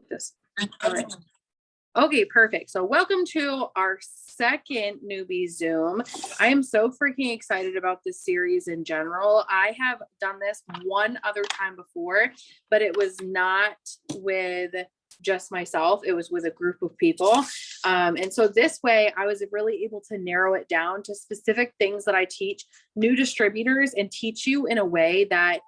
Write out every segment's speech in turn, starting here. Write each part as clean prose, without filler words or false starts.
this. All right. Okay, perfect. So welcome to our second newbie Zoom. I am so freaking excited about this series in general. I have done this one other time before, but it was not with just myself. It was with a group of people. And so this way I was really able to narrow it down to specific things that I teach new distributors and teach you in a way that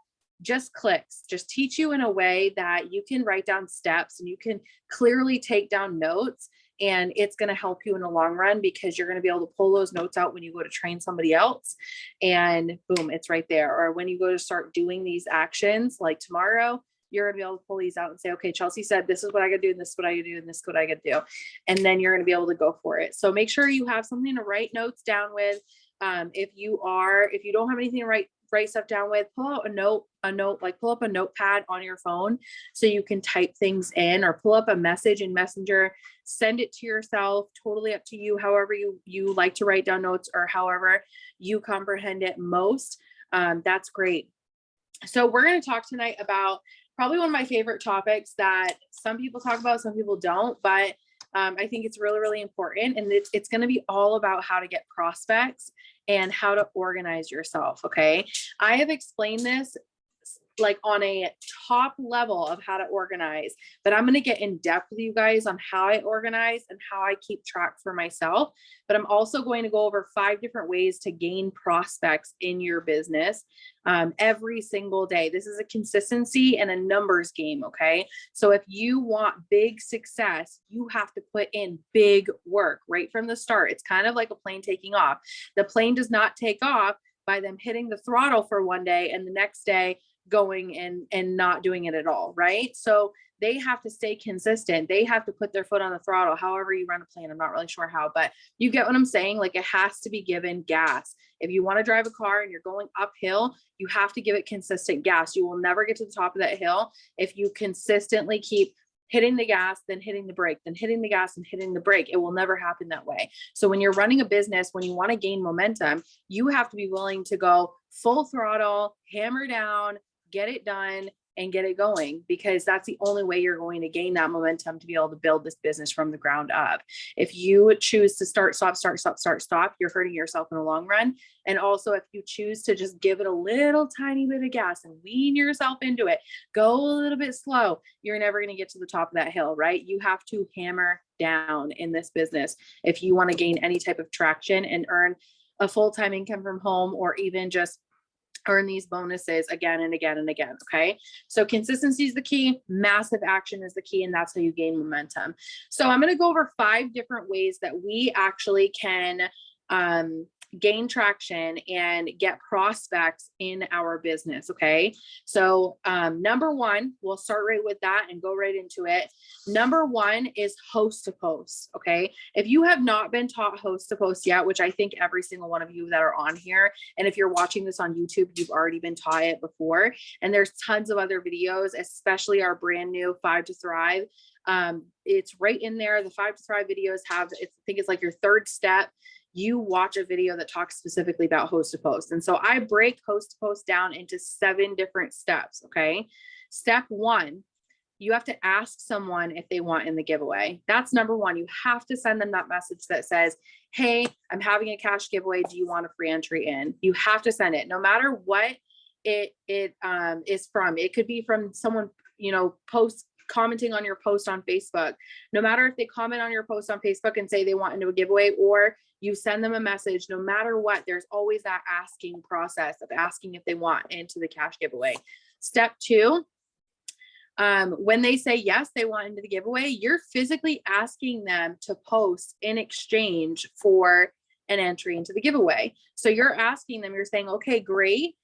just clicks, just teach you in a way that you can write down steps and you can clearly take down notes, and it's going to help you in the long run because you're going to be able to pull those notes out when you go to train somebody else and boom, it's right there. Or when you go to start doing these actions like tomorrow, you're going to be able to pull these out and say, okay, Chelsea said, this is what I got to do. And this is what I got to do. And this is what I got to do. And then you're going to be able to go for it. So make sure you have something to write notes down with. If you don't have anything to write stuff down with, pull out a note, like pull up a notepad on your phone so you can type things in, or pull up a message in Messenger, send it to yourself, totally up to you, however you like to write down notes or however you comprehend it most. That's great. So we're going to talk tonight about probably one of my favorite topics that some people talk about, some people don't, but I think it's really, really important. And it's going to be all about how to get prospects and how to organize yourself. Okay. I have explained this like on a top level of how to organize, but I'm going to get in depth with you guys on how I organize and how I keep track for myself. But I'm also going to go over 5 different ways to gain prospects in your business every single day. This is a consistency and a numbers game. Okay. So if you want big success, you have to put in big work right from the start. It's kind of like a plane taking off. The plane does not take off by them hitting the throttle for one day and the next day going and not doing it at all, right? So they have to stay consistent. They have to put their foot on the throttle, however you run a plane. I'm not really sure how, but you get what I'm saying? Like it has to be given gas. If you want to drive a car and you're going uphill, you have to give it consistent gas. You will never get to the top of that hill if you consistently keep hitting the gas, then hitting the brake, then hitting the gas and hitting the brake. It will never happen that way. So when you're running a business, when you want to gain momentum, you have to be willing to go full throttle, hammer down, get it done and get it going, because that's the only way you're going to gain that momentum to be able to build this business from the ground up. If you choose to start, stop, you're hurting yourself in the long run. And also if you choose to just give it a little tiny bit of gas and wean yourself into it, go a little bit slow, you're never going to get to the top of that hill, right? You have to hammer down in this business if you want to gain any type of traction and earn a full-time income from home, or even just earn these bonuses again and again and again. Okay. So consistency is the key. Massive action is the key. And that's how you gain momentum. So I'm going to go over 5 different ways that we actually can, gain traction and get prospects in our business. Okay. So, number 1, we'll start right with that and go right into it. Number 1 is host to post. Okay. If you have not been taught host to post yet, which I think every single one of you that are on here, and if you're watching this on YouTube, you've already been taught it before. And there's tons of other videos, especially our brand new 5 to Thrive. It's right in there. The 5 to Thrive videos I think it's like your 3rd step. You watch a video that talks specifically about host to post. And so I break host to post down into 7 different steps. Okay. Step 1, you have to ask someone if they want in the giveaway. That's number 1. You have to send them that message that says, hey, I'm having a cash giveaway. Do you want a free entry in? You have to send it no matter what it is from. It could be from someone, commenting on your post on Facebook. No matter if they comment on your post on Facebook and say they want into a giveaway, or you send them a message, no matter what, there's always that asking process of asking if they want into the cash giveaway. Step 2, when they say yes, they want into the giveaway, you're physically asking them to post in exchange for an entry into the giveaway. So you're asking them, you're saying, okay, great.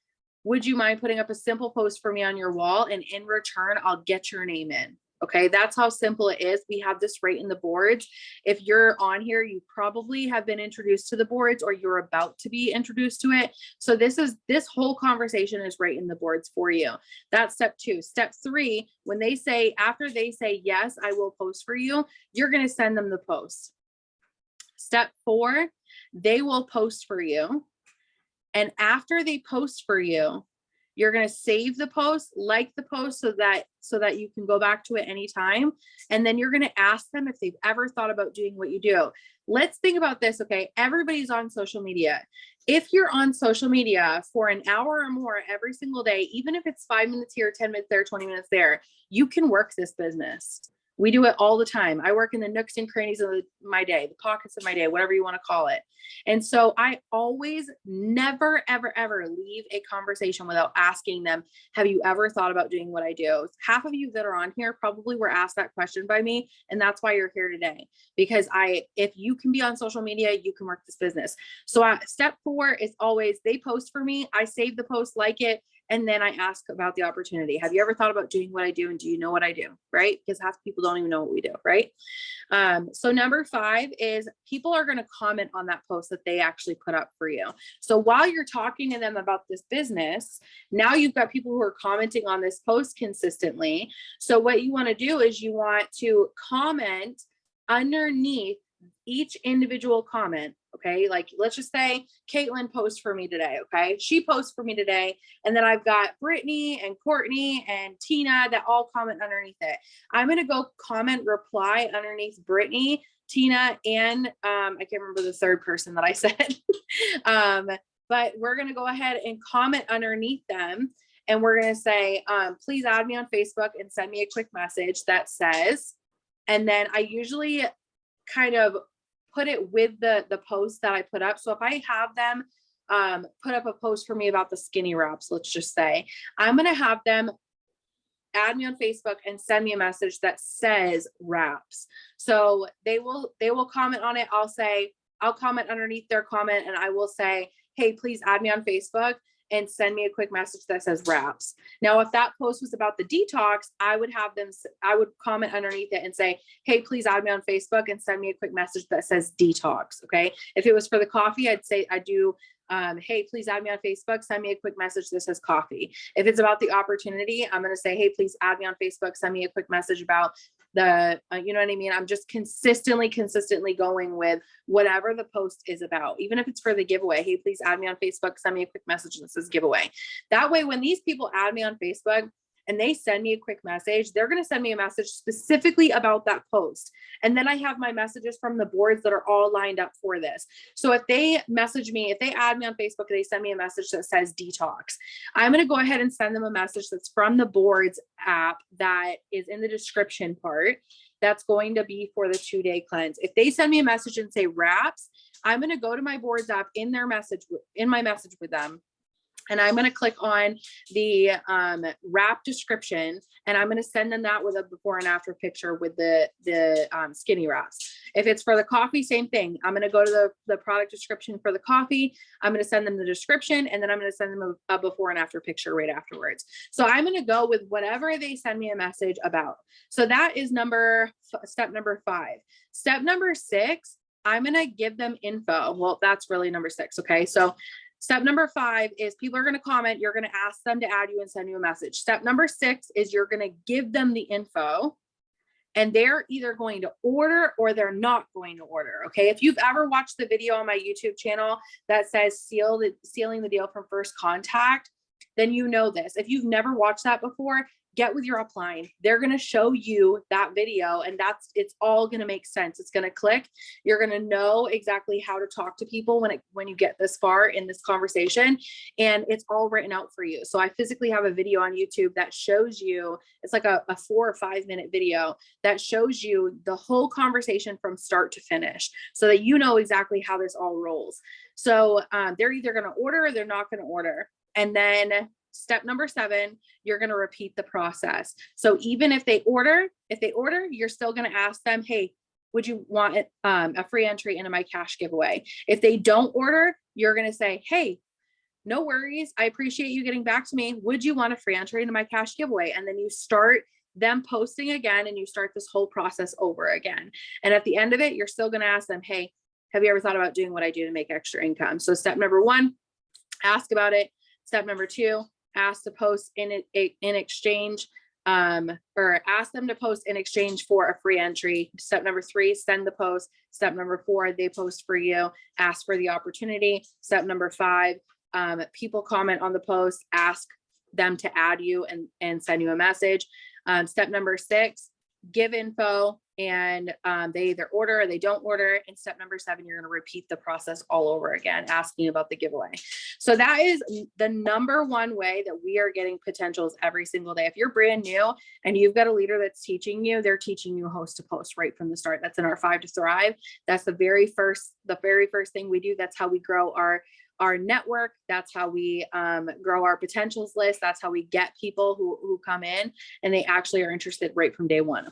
Would you mind putting up a simple post for me on your wall? And in return, I'll get your name in. Okay. That's how simple it is. We have this right in the boards. If you're on here, you probably have been introduced to the boards, or you're about to be introduced to it. So this whole conversation is right in the boards for you. That's step 2. Step 3, after they say, yes, I will post for you, you're going to send them the post. Step 4, they will post for you. And after they post for you, You're going to save the post, like the post so that you can go back to it anytime. And then you're going to ask them if they've ever thought about doing what you do. Let's think about this. Okay. Everybody's on social media. If you're on social media for an hour or more every single day, even if it's 5 minutes here, 10 minutes there, 20 minutes there, you can work this business. We do it all the time. I work in the nooks and crannies of my day, the pockets of my day, whatever you want to call it. And so I always never, ever, ever leave a conversation without asking them, have you ever thought about doing what I do? Half of you that are on here probably were asked that question by me. And that's why you're here today, because if you can be on social media, you can work this business. So step 4 is always, they post for me. I save the post, like it. And then I ask about the opportunity. Have you ever thought about doing what I do? And do you know what I do? Right? Because half people don't even know what we do. Right? So number 5 is people are going to comment on that post that they actually put up for you. So while you're talking to them about this business, now you've got people who are commenting on this post consistently. So what you want to do is you want to comment underneath each individual comment. Okay. Like, let's just say Caitlin posts for me today. Okay. She posts for me today. And then I've got Brittany and Courtney and Tina that all comment underneath it. I'm going to go reply underneath Brittany, Tina, and I can't remember the third person that I said. But we're going to go ahead and comment underneath them. And we're going to say, please add me on Facebook and send me a quick message that says, and then I usually kind of put it with the post that I put up. So if I have them put up a post for me about the skinny wraps, let's just say, I'm going to have them add me on Facebook and send me a message that says wraps. So they will comment on it. I'll comment underneath their comment and I will say, hey, please add me on Facebook and send me a quick message that says wraps. Now, if that post was about the detox, I would comment underneath it and say, hey, please add me on Facebook and send me a quick message that says detox. Okay. If it was for the coffee, I'd say, hey, please add me on Facebook, send me a quick message that says coffee. If it's about the opportunity, I'm going to say, hey, please add me on Facebook, send me a quick message about you know what I mean? I'm just consistently going with whatever the post is about, even if it's for the giveaway. Hey, please add me on Facebook, send me a quick message that says giveaway. That way, when these people add me on Facebook and they send me a quick message, they're going to send me a message specifically about that post. And then I have my messages from the boards that are all lined up for this. So if they message me, if they add me on Facebook, they send me a message that says detox, I'm going to go ahead and send them a message that's from the boards app that is in the description part. That's going to be for the 2-day cleanse. If they send me a message and say wraps, I'm going to go to my boards app in my message with them. And I'm going to click on the wrap description and I'm going to send them that with a before and after picture with the skinny wraps. If it's for the coffee, same thing. I'm going to go to the product description for the coffee. I'm going to send them the description and then I'm going to send them a before and after picture right afterwards. So I'm going to go with whatever they send me a message about. So that is step number 5. Step number 6, I'm going to give them info. Well, that's really number 6. Okay. So step number 5 is people are going to comment. You're going to ask them to add you and send you a message. Step number 6 is you're going to give them the info and they're either going to order or they're not going to order. Okay. If you've ever watched the video on my YouTube channel that says sealing the deal from first contact, then you know this. If you've never watched that before, get with your upline. They're going to show you that video and it's all going to make sense. It's going to click. You're going to know exactly how to talk to people when you get this far in this conversation, and it's all written out for you. So I physically have a video on YouTube that shows you, it's like a 4 or 5 minute video that shows you the whole conversation from start to finish so that you know exactly how this all rolls. So they're either going to order or they're not going to order. And then step number 7, you're going to repeat the process. So even if they order, you're still going to ask them, hey, would you want a free entry into my cash giveaway? If they don't order, you're going to say, hey, no worries. I appreciate you getting back to me. Would you want a free entry into my cash giveaway? And then you start them posting again and you start this whole process over again. And at the end of it, you're still going to ask them, hey, have you ever thought about doing what I do to make extra income? So step number 1, ask about it. Step number 2, ask to post in exchange, or ask them to post in exchange for a free entry. Step number 3, send the post. Step number 4, they post for you, ask for the opportunity. Step number 5, people comment on the post, ask them to add you and send you a message. Step number 6, give info, and they either order or they don't order. And step number 7, you're going to repeat the process all over again, asking about the giveaway. So that is the number one way that we are getting potentials every single day. If you're brand new and you've got a leader that's teaching you, they're teaching you host to post right from the start. That's in our 5 to Thrive. That's the very first thing we do. That's how we grow our network. That's how we grow our potentials list. That's how we get people who come in and they actually are interested right from day one.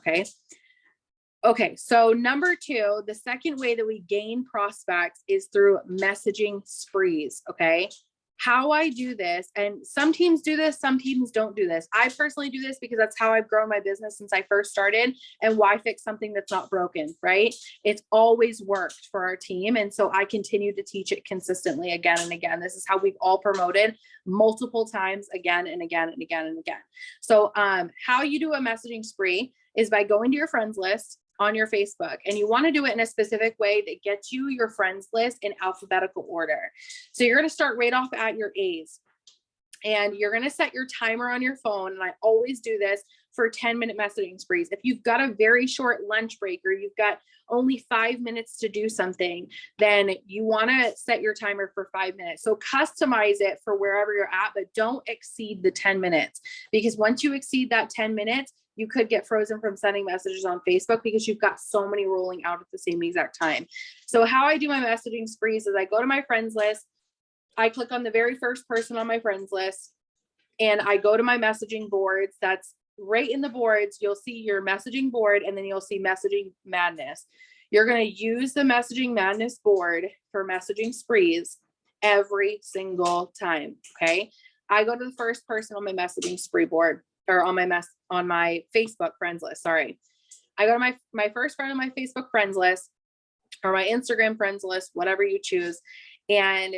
Okay, so number 2, the second way that we gain prospects is through messaging sprees. Okay, how I do this, and some teams do this, some teams don't do this. I personally do this because that's how I've grown my business since I first started. And why fix something that's not broken, right? It's always worked for our team. And so I continue to teach it consistently again and again. This is how we've all promoted multiple times again and again and again and again. So how you do a messaging spree is by going to your friends list on your Facebook, and you want to do it in a specific way that gets you your friends list in alphabetical order. So you're going to start right off at your A's, and you're going to set your timer on your phone. And I always do this for 10-minute messaging sprees. If you've got a very short lunch break or you've got only 5 minutes to do something, then you want to set your timer for 5 minutes. So customize it for wherever you're at, but don't exceed the 10 minutes, because once you exceed that 10 minutes, you could get frozen from sending messages on Facebook because you've got so many rolling out at the same exact time. So how I do my messaging sprees is I go to my friends list, I click on the very first person on my friends list, and I go to my messaging boards. That's right in the boards. You'll see your messaging board, and then you'll see Messaging Madness. You're going to use the Messaging Madness board for messaging sprees every single time. Okay. I go to the first person on my messaging spree board, or on my Facebook friends list. Sorry. I go to my first friend on my Facebook friends list, or my Instagram friends list, whatever you choose. And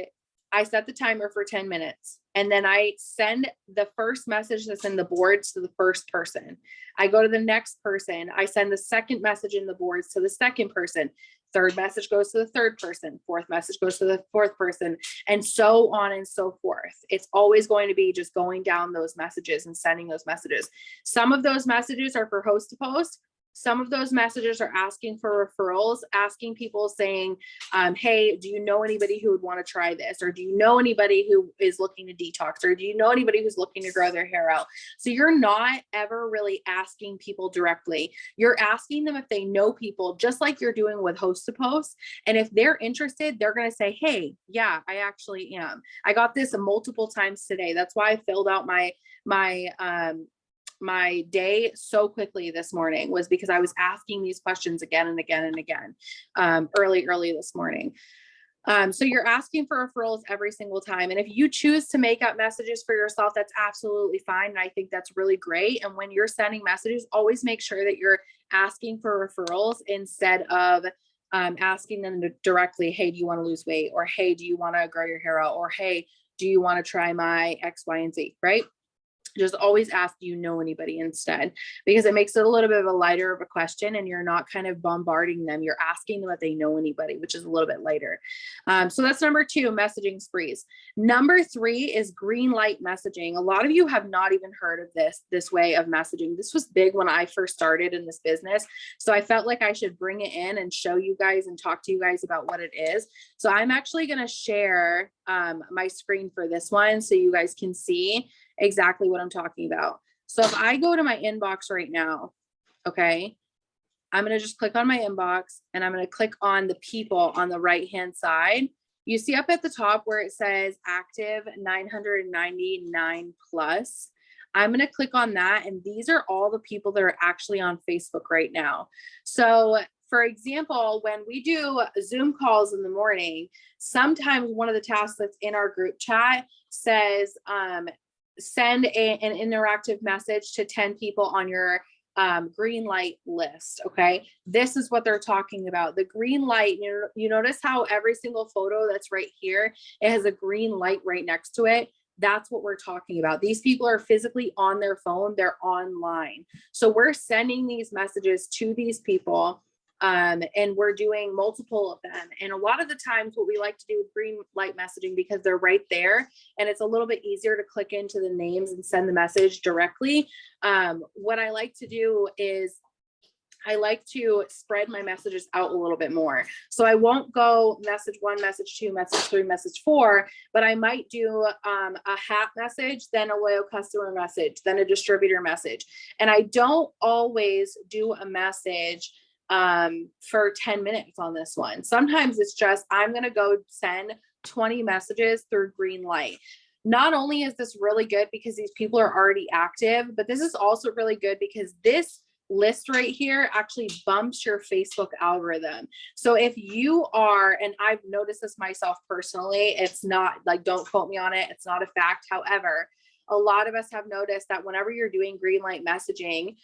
I set the timer for 10 minutes. And then I send the first message that's in the boards to the first person. I go to the next person. I send the second message in the boards to the second person. Third message goes to the third person. Fourth message goes to the fourth person, and so on and so forth. It's always going to be just going down those messages and sending those messages. Some of those messages are for host to post. Some of those messages are asking for referrals, asking people, saying, hey, do you know anybody who would want to try this? Or do you know anybody who is looking to detox? Or do you know anybody who's looking to grow their hair out? So you're not ever really asking people directly. You're asking them if they know people, just like you're doing with host to post. And if they're interested, they're going to say, hey, yeah, I actually am. I got this multiple times today. That's why I filled out my day so quickly this morning, was because I was asking these questions again and again and again, early this morning. So you're asking for referrals every single time. And if you choose to make up messages for yourself, that's absolutely fine. And I think that's really great. And when you're sending messages, always make sure that you're asking for referrals instead of asking them directly, hey, do you want to lose weight? Or, hey, do you want to grow your hair out? Or, hey, do you want to try my X, Y, and Z, right? Just always ask, do you know anybody instead? Because it makes it a little bit of a lighter of a question, and you're not kind of bombarding them. You're asking them if they know anybody, which is a little bit lighter. So that's number 2, messaging sprees. Number 3 is green light messaging. A lot of you have not even heard of this way of messaging. This was big when I first started in this business. So I felt like I should bring it in and show you guys and talk to you guys about what it is. So I'm actually going to share my screen for this one so you guys can see exactly what I'm talking about. So if I go to my inbox right now, okay, I'm going to just click on my inbox, and I'm going to click on the people on the right-hand side. You see up at the top where it says active 999 plus. I'm going to click on that. And these are all the people that are actually on Facebook right now. So for example, when we do Zoom calls in the morning, sometimes one of the tasks that's in our group chat says, send an interactive message to 10 people on your green light list. Okay. This is what they're talking about. The green light, you notice how every single photo that's right here, it has a green light right next to it. That's what we're talking about. These people are physically on their phone. They're online. So we're sending these messages to these people And we're doing multiple of them. And a lot of the times what we like to do with green light messaging, because they're right there and it's a little bit easier to click into the names and send the message directly. What I like to do is I like to spread my messages out a little bit more. So I won't go message 1, message 2, message 3, message 4, but I might do a hat message, then a loyal customer message, then a distributor message. And I don't always do a message for 10 minutes on this one. Sometimes it's just, I'm going to go send 20 messages through green light. Not only is this really good because these people are already active, but this is also really good because this list right here actually bumps your Facebook algorithm. So if you are, and I've noticed this myself personally, it's not like, don't quote me on it, it's not a fact. However, a lot of us have noticed that whenever you're doing green light messaging,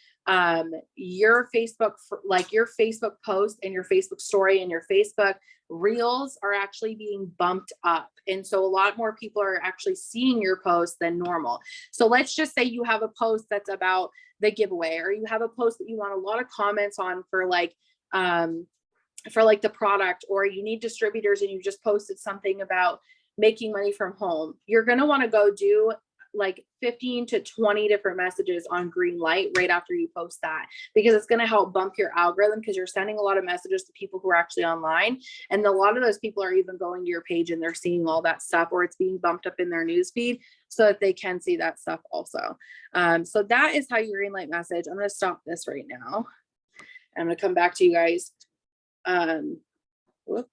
your Facebook, like your Facebook post and your Facebook story and your Facebook reels are actually being bumped up. And so a lot more people are actually seeing your post than normal. So let's just say you have a post that's about the giveaway, or you have a post that you want a lot of comments on for like the product, or you need distributors and you just posted something about making money from home. You're going to want to go do like 15 to 20 different messages on green light right after you post that, because it's going to help bump your algorithm, because you're sending a lot of messages to people who are actually online. And a lot of those people are even going to your page and they're seeing all that stuff, or it's being bumped up in their newsfeed so that they can see that stuff also. So that is how you green light message. I'm going to stop this right now. I'm going to come back to you guys. Whoop.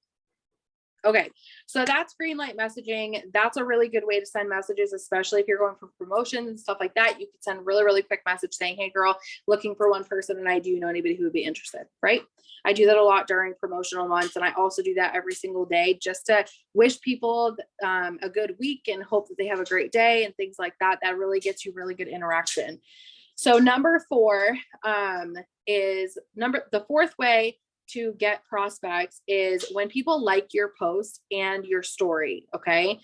Okay, so that's green light messaging. That's a really good way to send messages, especially if you're going for promotions and stuff like that. You could send a really, really quick message saying, hey girl, looking for one person and do you know anybody who would be interested, right? I do that a lot during promotional months. And I also do that every single day just to wish people a good week and hope that they have a great day and things like that. That really gets you really good interaction. So number 4 is the fourth way to get prospects is when people like your post and your story. Okay.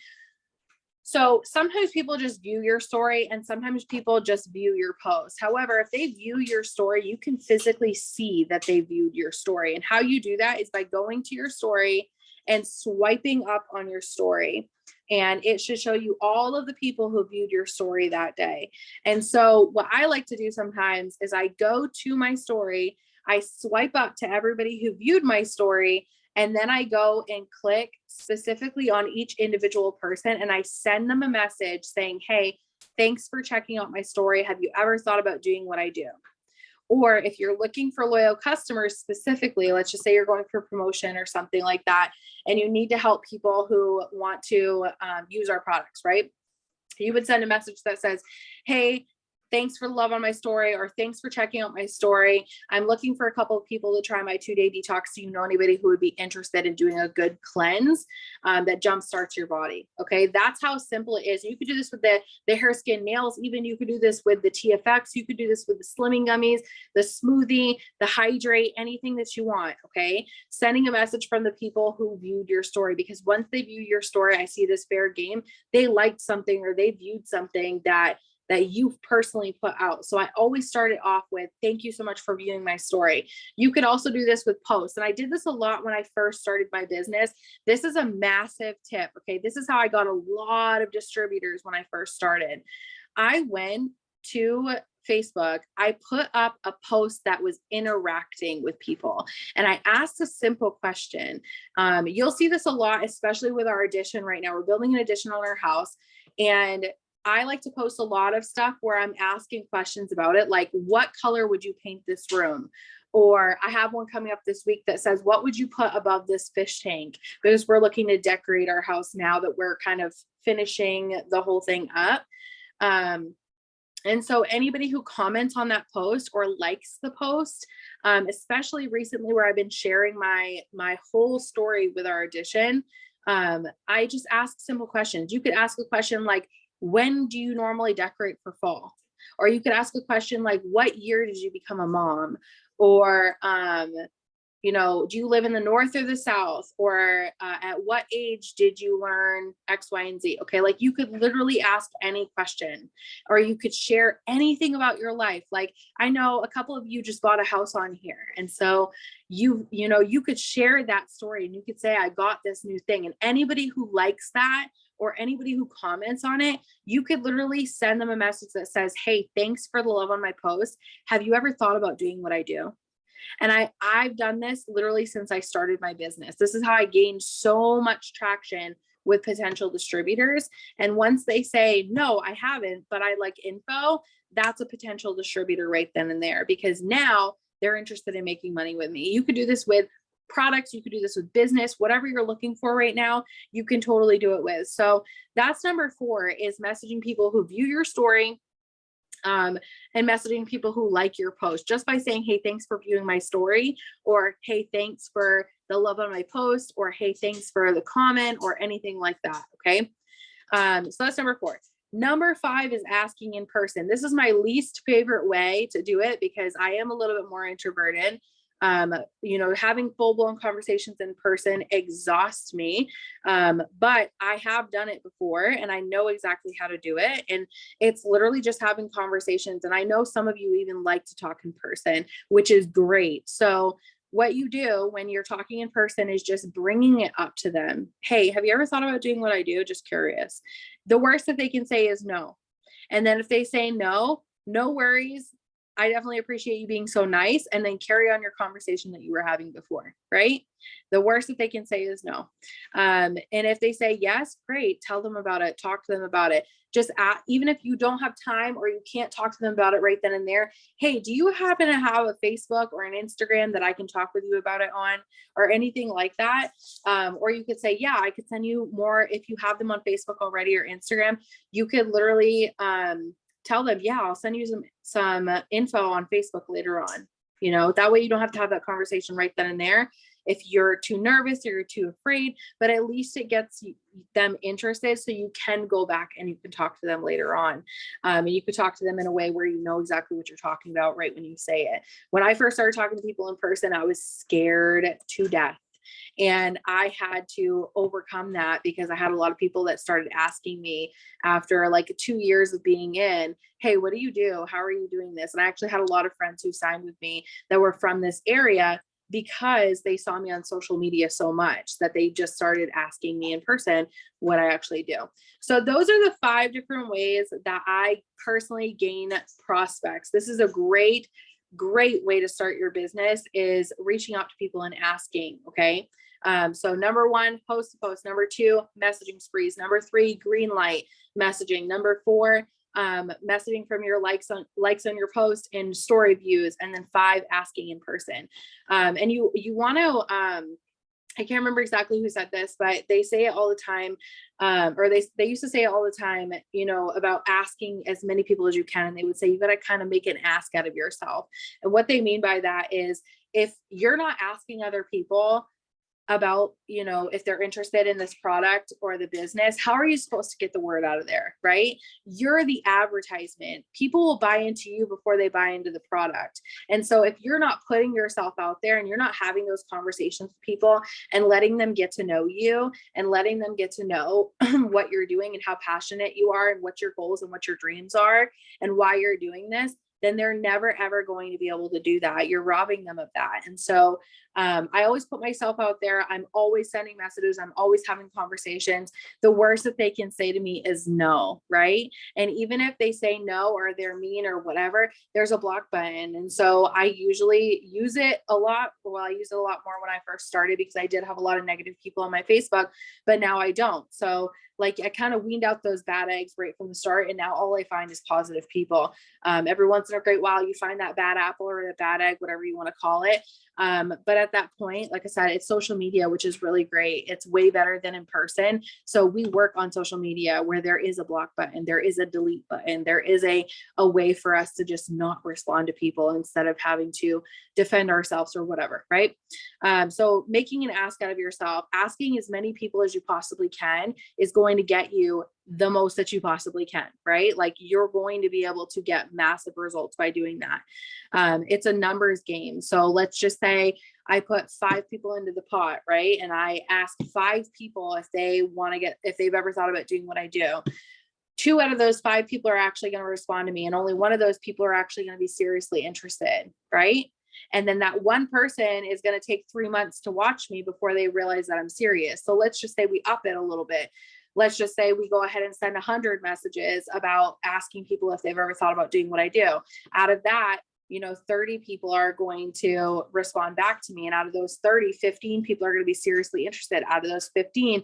So sometimes people just view your story and sometimes people just view your post. However, if they view your story, you can physically see that they viewed your story. And how you do that is by going to your story and swiping up on your story. And it should show you all of the people who viewed your story that day. And so what I like to do sometimes is I go to my story, I swipe up to everybody who viewed my story, and then I go and click specifically on each individual person and I send them a message saying, hey, thanks for checking out my story. Have you ever thought about doing what I do? Or if you're looking for loyal customers specifically, let's just say you're going for promotion or something like that, and you need to help people who want to use our products, right? You would send a message that says, hey, thanks for the love on my story, or thanks for checking out my story. I'm looking for a couple of people to try my 2-day detox. Do you know anybody who would be interested in doing a good cleanse that jumpstarts your body? Okay, that's how simple it is. You could do this with the hair, skin, nails. Even you could do this with the TFX. You could do this with the slimming gummies, the smoothie, the hydrate, anything that you want. Okay, sending a message from the people who viewed your story, because once they view your story, I see this fair game. They liked something or they viewed something that you've personally put out. So I always start it off with, thank you so much for viewing my story. You could also do this with posts. And I did this a lot when I first started my business. This is a massive tip. Okay. This is how I got a lot of distributors when I first started. I went to Facebook, I put up a post that was interacting with people. And I asked a simple question. You'll see this a lot, especially with our addition right now. We're building an addition on our house. And I like to post a lot of stuff where I'm asking questions about it. Like, what color would you paint this room? Or I have one coming up this week that says, what would you put above this fish tank? Because we're looking to decorate our house now that we're kind of finishing the whole thing up. And so anybody who comments on that post or likes the post, especially recently where I've been sharing my whole story with our addition, I just ask simple questions. You could ask a question like, when do you normally decorate for fall? Or you could ask a question like, what year did you become a mom? Or, do you live in the North or the South? Or at what age did you learn X, Y, and Z? Okay. Like you could literally ask any question, or you could share anything about your life. Like I know a couple of you just bought a house on here. And so you could share that story, and you could say, I got this new thing. And anybody who likes that, or anybody who comments on it, you could literally send them a message that says, hey, thanks for the love on my post. Have you ever thought about doing what I do? And I've done this literally since I started my business. This is how I gained so much traction with potential distributors. And once they say, no, I haven't, but I like info, that's a potential distributor right then and there, because now they're interested in making money with me. You could do this with products. You could do this with business, whatever you're looking for right now, you can totally do it with. So that's number 4, is messaging people who view your story, and messaging people who like your post, just by saying, hey, thanks for viewing my story, or hey, thanks for the love on my post, or hey, thanks for the comment, or anything like that. Okay. So that's number 4. Number 5 is asking in person. This is my least favorite way to do it, because I am a little bit more introverted. Having full-blown conversations in person exhausts me. But I have done it before, and I know exactly how to do it. And it's literally just having conversations. And I know some of you even like to talk in person, which is great. So what you do when you're talking in person is just bringing it up to them. Hey, have you ever thought about doing what I do? Just curious. The worst that they can say is no. And then if they say no, no worries. I definitely appreciate you being so nice, and then carry on your conversation that you were having before, right? The worst that they can say is no. And if they say yes, great, tell them about it, talk to them about it. Just even if you don't have time, or you can't talk to them about it right then and there, hey, do you happen to have a Facebook or an Instagram that I can talk with you about it on, or anything like that? Or you could say, yeah, I could send you more. If you have them on Facebook already or Instagram, you could literally, tell them, yeah, I'll send you some info on Facebook later on. That way you don't have to have that conversation right then and there if you're too nervous or you're too afraid, but at least it gets them interested, so you can go back and you can talk to them later on. And you could talk to them in a way where you know exactly what you're talking about right when you say it. When I first started talking to people in person, I was scared to death. And I had to overcome that, because I had a lot of people that started asking me after like 2 years of being in, hey, what do you do? How are you doing this? And I actually had a lot of friends who signed with me that were from this area, because they saw me on social media so much that they just started asking me in person what I actually do. So those are the 5 different ways that I personally gain prospects. This is a great way to start your business, is reaching out to people and asking. Okay. So number 1, post to post. Number 2, messaging sprees. Number 3, green light messaging. Number 4, messaging from your likes on your post and story views. And then 5, asking in person. And you want to, I can't remember exactly who said this, but they say it all the time. Or they used to say it all the time, about asking as many people as you can. And they would say, you got to kind of make an ask out of yourself. And what they mean by that is, if you're not asking other people about, if they're interested in this product or the business, how are you supposed to get the word out of there, right? You're the advertisement. People will buy into you before they buy into the product. And so if you're not putting yourself out there, and you're not having those conversations with people and letting them get to know you, and letting them get to know what you're doing and how passionate you are, and what your goals and what your dreams are and why you're doing this, then they're never, ever going to be able to do that. You're robbing them of that. And so I always put myself out there. I'm always sending messages. I'm always having conversations. The worst that they can say to me is no, right? And even if they say no, or they're mean or whatever, there's a block button. And so I usually use it a lot. Well, I used it a lot more when I first started, because I did have a lot of negative people on my Facebook, but now I don't. So like, I kind of weaned out those bad eggs right from the start. And now all I find is positive people. Every once in a great while, you find that bad apple or the bad egg, whatever you want to call it. But at that point, like I said, it's social media, which is really great. It's way better than in person. So we work on social media where there is a block button, there is a delete button, there is a way for us to just not respond to people instead of having to defend ourselves or whatever, right? So making an ask out of yourself, asking as many people as you possibly can, is going to get you the most that you possibly can, right? Like, you're going to be able to get massive results by doing that. It's a numbers game. So let's just say I put 5 people into the pot, right? And I ask 5 people if they want to if they've ever thought about doing what I do. 2 out of those 5 people are actually going to respond to me. And only 1 of those people are actually going to be seriously interested, right? And then that 1 person is going to take 3 months to watch me before they realize that I'm serious. So let's just say we up it a little bit. Let's just say we go ahead and send 100 messages about asking people if they've ever thought about doing what I do. Out of that, 30 people are going to respond back to me. And out of those 30, 15 people are going to be seriously interested. Out of those 15,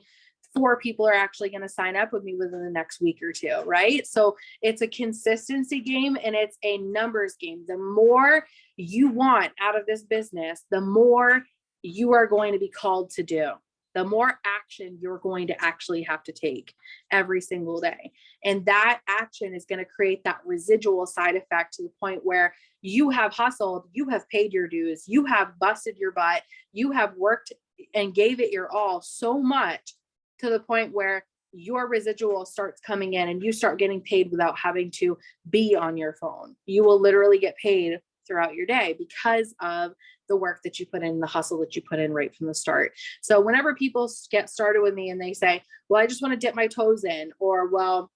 4 people are actually going to sign up with me within the next week or 2, right? So it's a consistency game and it's a numbers game. The more you want out of this business, the more you are going to be called to do. The more action you're going to actually have to take every single day. And that action is going to create that residual side effect to the point where you have hustled, you have paid your dues, you have busted your butt, you have worked and gave it your all so much to the point where your residual starts coming in and you start getting paid without having to be on your phone. You will literally get paid throughout your day because of the work that you put in, the hustle that you put in right from the start. So whenever people get started with me and they say, well, I just want to dip my toes in, or well,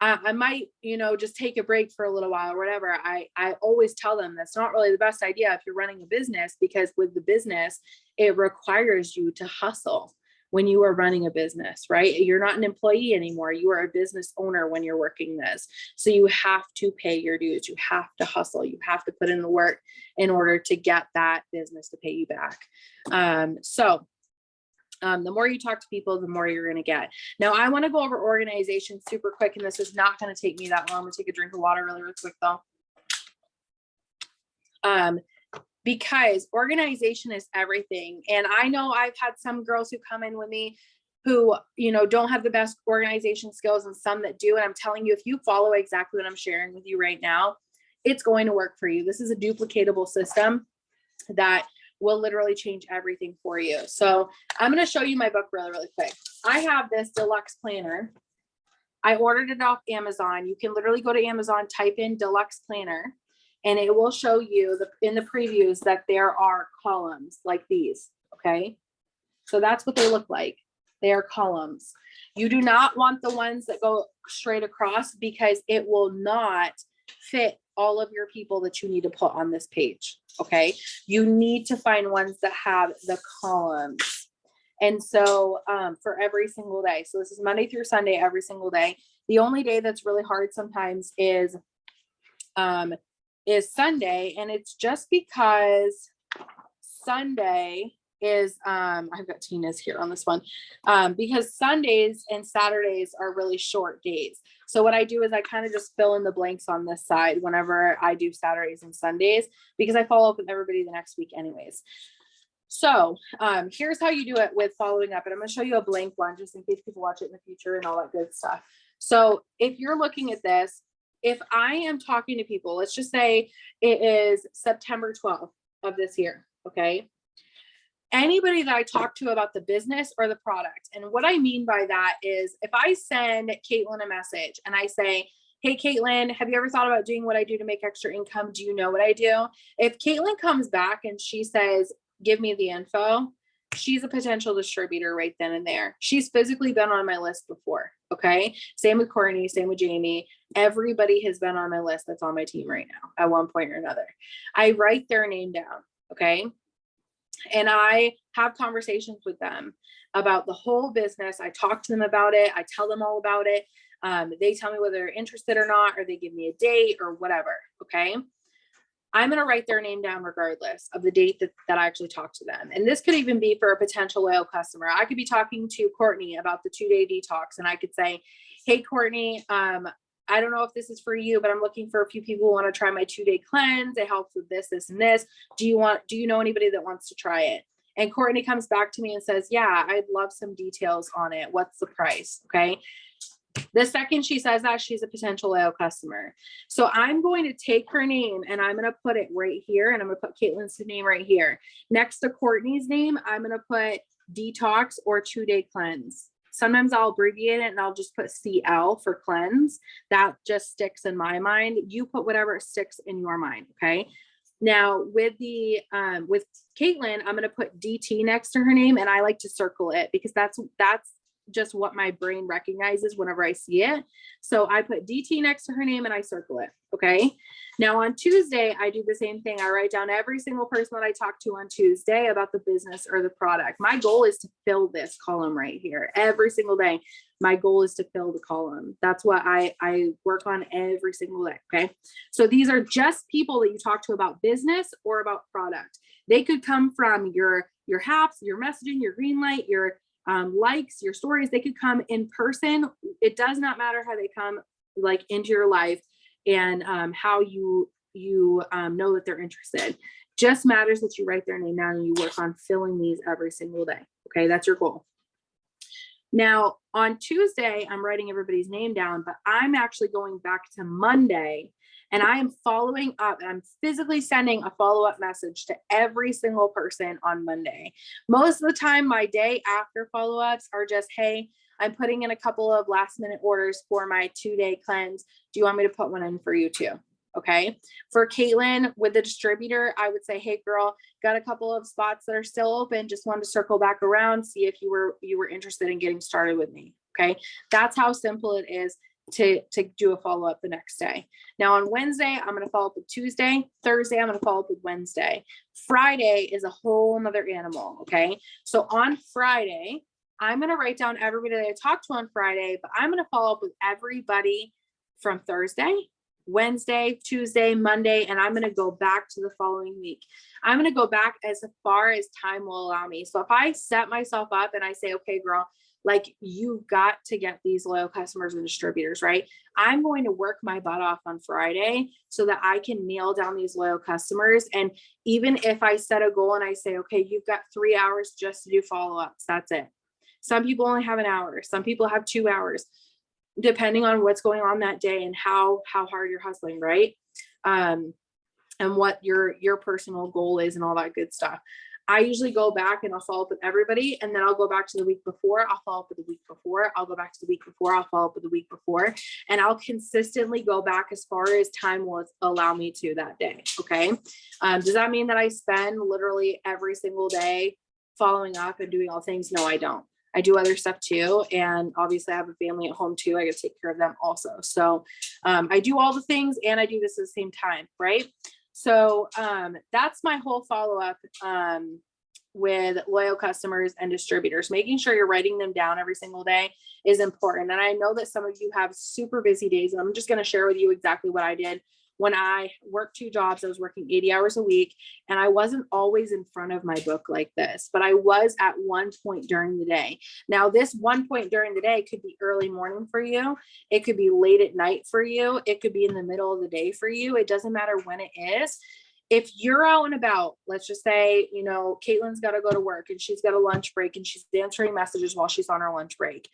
I might, just take a break for a little while or whatever. I always tell them that's not really the best idea if you're running a business, because with the business, it requires you to hustle. When you are running a business, right? You're not an employee anymore. You are a business owner when you're working this. So you have to pay your dues. You have to hustle. You have to put in the work in order to get that business to pay you back. The more you talk to people, the more you're going to get. Now, I want to go over organization super quick, and this is not going to take me that long. I'm going to take a drink of water really quick though. Because organization is everything. And I know I've had some girls who come in with me who, don't have the best organization skills, and some that do. And I'm telling you, if you follow exactly what I'm sharing with you right now, it's going to work for you. This is a duplicatable system that will literally change everything for you. So I'm going to show you my book really, really quick. I have this deluxe planner. I ordered it off Amazon. You can literally go to Amazon, type in deluxe planner, and it will show you in the previews that there are columns like these, okay? So that's what they look like. They are columns. You do not want the ones that go straight across, because it will not fit all of your people that you need to put on this page, okay? You need to find ones that have the columns. And so for every single day. So this is Monday through Sunday, every single day. The only day that's really hard sometimes is Sunday, and it's just because Sunday is I've got Tina's here on this one, because Sundays and Saturdays are really short days. So what I do is I kind of just fill in the blanks on this side whenever I do Saturdays and Sundays, because I follow up with everybody the next week anyways. So here's how you do it with following up, and I'm going to show you a blank one just in case people watch it in the future and all that good stuff. So if you're looking at this, if I am talking to people, let's just say it is September 12th of this year, okay? Anybody that I talk to about the business or the product, and what I mean by that is if I send Caitlin a message and I say, hey, Caitlin, have you ever thought about doing what I do to make extra income? Do you know what I do? If Caitlin comes back and she says, give me the info, she's a potential distributor right then and there. She's physically been on my list before. Okay. Same with Courtney, same with Jamie. Everybody has been on my list that's on my team right now at one point or another. I write their name down. Okay. And I have conversations with them about the whole business. I talk to them about it. I tell them all about it. They tell me whether they're interested or not, or they give me a date or whatever. Okay. I'm going to write their name down regardless of the date that I actually talk to them. And this could even be for a potential loyal customer. I could be talking to Courtney about the 2-day detox, and I could say, hey, Courtney, I don't know if this is for you, but I'm looking for a few people who want to try my 2-day cleanse. It helps with this, this, and this. Do you know anybody that wants to try it? And Courtney comes back to me and says, yeah, I'd love some details on it. What's the price? Okay. The second she says that, she's a potential loyal customer. So I'm going to take her name and I'm going to put it right here. And I'm going to put Caitlin's name right here. Next to Courtney's name, I'm going to put detox or 2-day cleanse. Sometimes I'll abbreviate it and I'll just put CL for cleanse. That just sticks in my mind. You put whatever sticks in your mind. Okay. Now with the, with Caitlin, I'm going to put DT next to her name, and I like to circle it because that's just what my brain recognizes whenever I see it. So I put DT next to her name and I circle it. Okay. Now on Tuesday, I do the same thing. I write down every single person that I talk to on Tuesday about the business or the product. My goal is to fill this column right here every single day. My goal is to fill the column. That's what I work on every single day. Okay. So these are just people that you talk to about business or about product. They could come from your haps, your messaging, your green light, your likes, your stories. They could come in person. It does not matter how they come like into your life and how you know that they're interested. Just matters that you write their name down and you work on filling these every single day. Okay, that's your goal. Now on Tuesday, I'm writing everybody's name down, but I'm actually going back to Monday and I am following up and I'm physically sending a follow-up message to every single person on Monday. Most of the time, my day after follow-ups are just, hey, I'm putting in a couple of last minute orders for my 2-day cleanse. Do you want me to put one in for you too? Okay. For Caitlin with the distributor, I would say, hey girl, got a couple of spots that are still open. Just wanted to circle back around, see if you were interested in getting started with me. Okay. That's how simple it is to do a follow-up the next day. Now on Wednesday, I'm going to follow up with Tuesday. Thursday, I'm going to follow up with Wednesday. Friday is a whole nother animal. Okay. So on Friday, I'm going to write down everybody that I talked to on Friday, but I'm going to follow up with everybody from Thursday, Wednesday, Tuesday, Monday, and I'm going to go back to the following week. I'm going to go back as far as time will allow me. So if I set myself up and I say, okay, girl, like you've got to get these loyal customers and distributors, right? I'm going to work my butt off on Friday so that I can nail down these loyal customers. And even if I set a goal and I say, okay, you've got 3 hours just to do follow-ups, that's it. Some people only have an hour. Some people have 2 hours, depending on what's going on that day and how hard you're hustling, right? And what your personal goal is and all that good stuff. I usually go back and I'll follow up with everybody, and then I'll go back to the week before, I'll follow up with the week before, I'll go back to the week before, I'll follow up with the week before, and I'll consistently go back as far as time will allow me to that day. Okay. Does that mean that I spend literally every single day following up and doing all things? No, I don't. I do other stuff too. And obviously I have a family at home too. I got to take care of them also. So I do all the things and I do this at the same time. Right. So that's my whole follow-up with loyal customers and distributors. Making sure you're writing them down every single day is important. And I know that some of you have super busy days, and I'm just going to share with you exactly what I did. When I worked 2 jobs, I was working 80 hours a week, and I wasn't always in front of my book like this, but I was at one point during the day. Now, this one point during the day could be early morning for you. It could be late at night for you. It could be in the middle of the day for you. It doesn't matter when it is. If you're out and about, let's just say, you know, Caitlin's got to go to work and she's got a lunch break and she's answering messages while she's on her lunch break.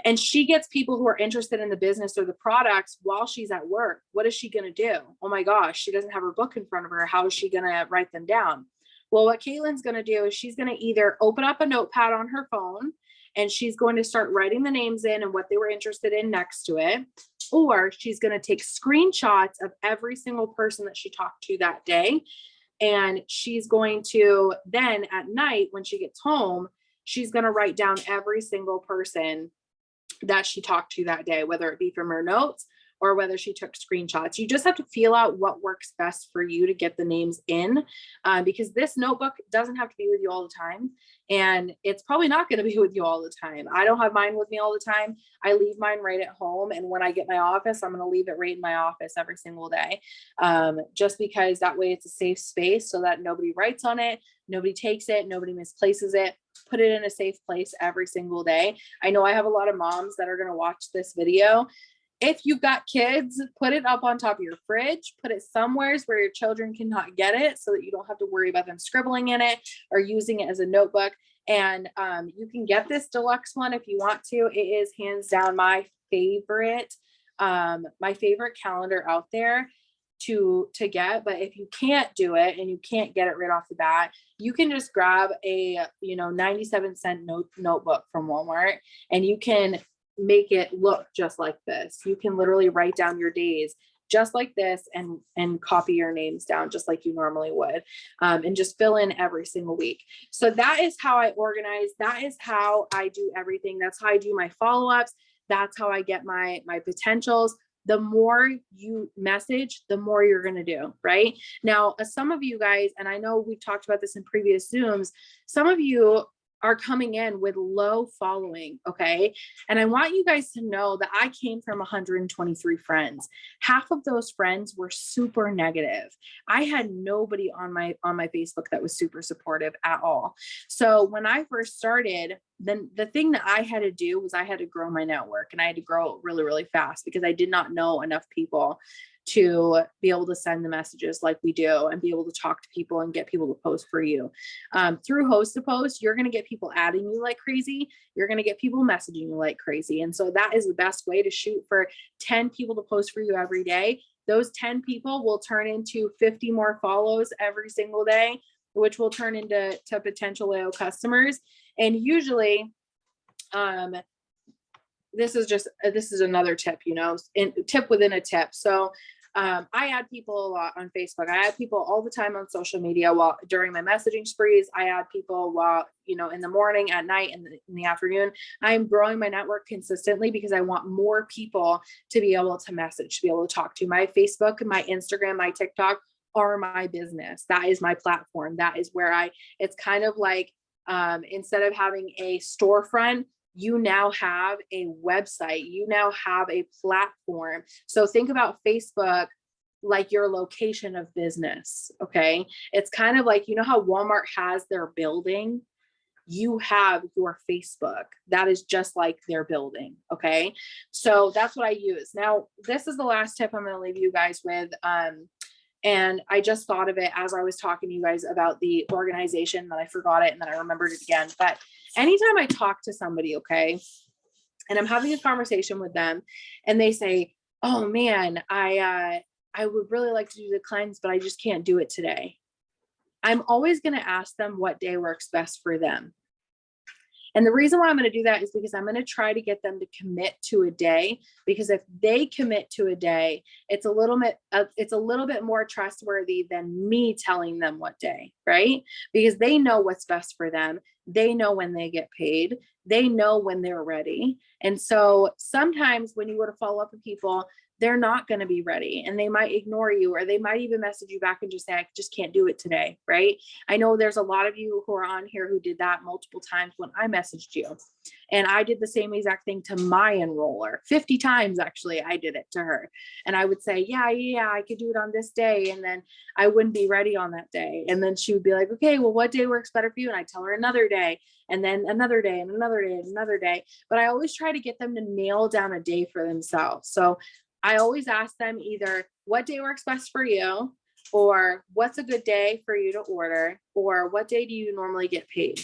And she gets people who are interested in the business or the products while she's at work. What is she going to do? Oh my gosh, she doesn't have her book in front of her. How is she going to write them down? Well, what Caitlin's going to do is she's going to either open up a notepad on her phone and she's going to start writing the names in and what they were interested in next to it. Or she's going to take screenshots of every single person that she talked to that day. And she's going to then at night, when she gets home, she's going to write down every single person that she talked to that day, whether it be from her notes or whether she took screenshots. You just have to feel out what works best for you to get the names in, because this notebook doesn't have to be with you all the time. And it's probably not going to be with you all the time. I don't have mine with me all the time. I leave mine right at home. And when I get my office, I'm going to leave it right in my office every single day. Just because that way it's a safe space so that nobody writes on it, nobody takes it, nobody misplaces it. Put it in a safe place every single day. I know I have a lot of moms that are going to watch this video. If you've got kids, put it up on top of your fridge, put it somewhere where your children cannot get it so that you don't have to worry about them scribbling in it or using it as a notebook. And you can get this deluxe one if you want to. It is hands down my favorite calendar out there to get. But if you can't do it and you can't get it right off the bat, you can just grab a 97-cent notebook from Walmart and you can make it look just like this. You can literally write down your days just like this, and copy your names down just like you normally would, and just fill in every single week. So that is how I organize. That is how I do everything. That's how I do my follow-ups. That's how I get my potentials. The more you message, the more you're going to do, right? Now, some of you guys, and I know we've talked about this in previous Zooms, some of you are coming in with low following. Okay. And I want you guys to know that I came from 123 friends. Half of those friends were super negative. I had nobody on my Facebook that was super supportive at all. So when I first started, then the thing that I had to do was I had to grow my network, and I had to grow really, really fast because I did not know enough people to be able to send the messages like we do and be able to talk to people and get people to post for you. Through Host to Post, you're going to get people adding you like crazy. You're going to get people messaging you like crazy. And so that is the best way to shoot for 10 people to post for you every day. Those 10 people will turn into 50 more follows every single day, which will turn into potential AO customers. And usually, this is another tip, tip within a tip. So I add people a lot on Facebook. I add people all the time on social media during my messaging sprees. I add people in the morning, at night, and in the afternoon. I'm growing my network consistently because I want more people to be able to message, to be able to talk to. My Facebook, my Instagram, my TikTok are my business. That is my platform. That is where it's kind of like, instead of having a storefront, you now have a website, you now have a platform. So think about Facebook like your location of business. Okay. It's kind of like, how Walmart has their building, you have your Facebook. That is just like their building. Okay. So that's what I use. Now, this is the last tip I'm going to leave you guys with. And I just thought of it as I was talking to you guys about the organization, that I forgot it and then I remembered it again. But anytime I talk to somebody, okay, and I'm having a conversation with them and they say, oh man, I would really like to do the cleanse, but I just can't do it today. I'm always going to ask them what day works best for them. And the reason why I'm going to do that is because I'm going to try to get them to commit to a day, because if they commit to a day, it's a little bit more trustworthy than me telling them what day, right? Because they know what's best for them. They know when they get paid. They know when they're ready. And so sometimes when you go to follow up with people, they're not going to be ready and they might ignore you, or they might even message you back and just say, I just can't do it today. Right. I know there's a lot of you who are on here who did that multiple times when I messaged you, and I did the same exact thing to my enroller 50 times. Actually, I did it to her, and I would say, yeah, I could do it on this day. And then I wouldn't be ready on that day. And then she would be like, okay, well, what day works better for you? And I tell her another day, and then another day, and another day, and another day. But I always try to get them to nail down a day for themselves. So I always ask them either what day works best for you, or what's a good day for you to order, or what day do you normally get paid,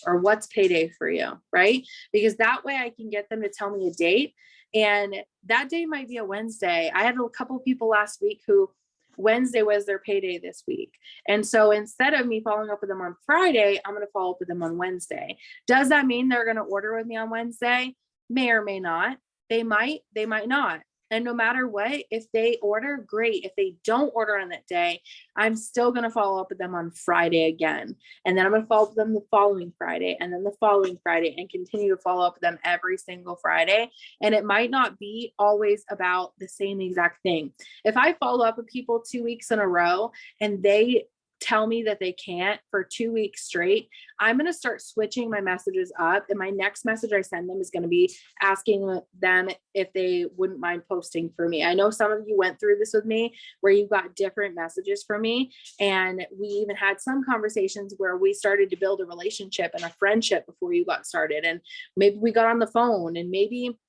or what's payday for you, right? Because that way I can get them to tell me a date, and that day might be a Wednesday. I had a couple of people last week who Wednesday was their payday this week. And so instead of me following up with them on Friday, I'm going to follow up with them on Wednesday. Does that mean they're going to order with me on Wednesday? May or may not. They might not. And no matter what, if they order, great. If they don't order on that day, I'm still going to follow up with them on Friday again. And then I'm going to follow up with them the following Friday, and then the following Friday, and continue to follow up with them every single Friday. And it might not be always about the same exact thing. If I follow up with people 2 weeks in a row and they tell me that they can't for 2 weeks straight, I'm going to start switching my messages up. And my next message I send them is going to be asking them if they wouldn't mind posting for me. I know some of you went through this with me where you got different messages from me. And we even had some conversations where we started to build a relationship and a friendship before you got started. And maybe we got on the phone, and maybe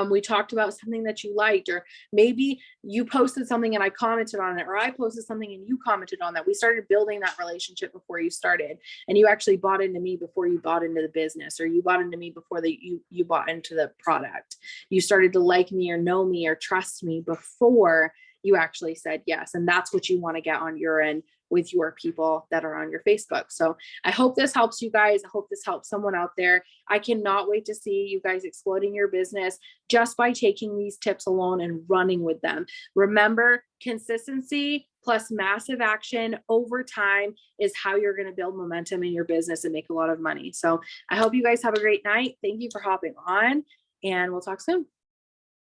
we talked about something that you liked, or maybe you posted something and I commented on it, or I posted something and you commented on that. We started building that relationship before you started, and you actually bought into me before you bought into the business, or you bought into me before you bought into the product. You started to like me or know me or trust me before you actually said yes. And that's what you want to get on your end with your people that are on your Facebook. So I hope this helps you guys. I hope this helps someone out there. I cannot wait to see you guys exploding your business just by taking these tips alone and running with them. Remember, consistency plus massive action over time is how you're going to build momentum in your business and make a lot of money. So I hope you guys have a great night. Thank you for hopping on, and we'll talk soon.